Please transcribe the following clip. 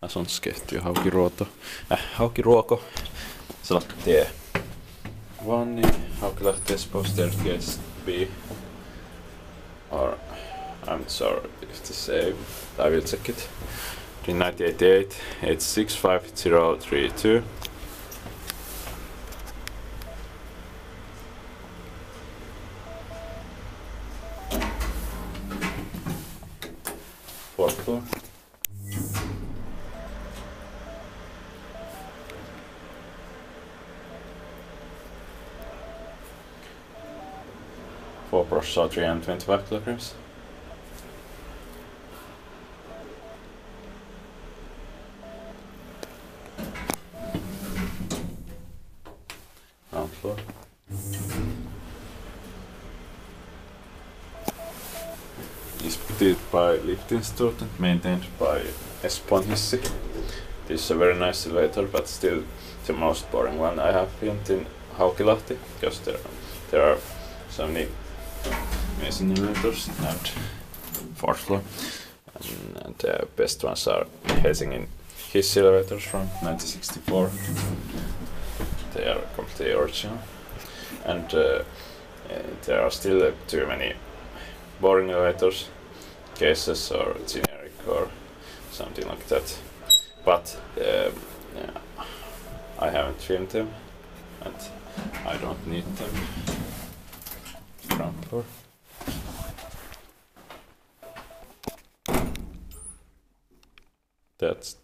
Salakkatie, Haukiruoko, Salakkatie 1, Haukilahti, Espoo, staircase B. Or, I'm sorry if to say, I will check it. 988 865 Fourth floor. Four brush 325 kilograms. Ground floor. Is by Lift Institute and maintained by Espoo. This is a very nice elevator, but still the most boring one I have built in Haukilahti, because there are so many amazing elevators and fourth floor, and the best ones are Helsingin Hissi elevators from 1964. They are completely original, and there are still too many boring elevators, cases or generic or something like that. But yeah, I haven't filmed them, and I don't need them. Ground floor. That's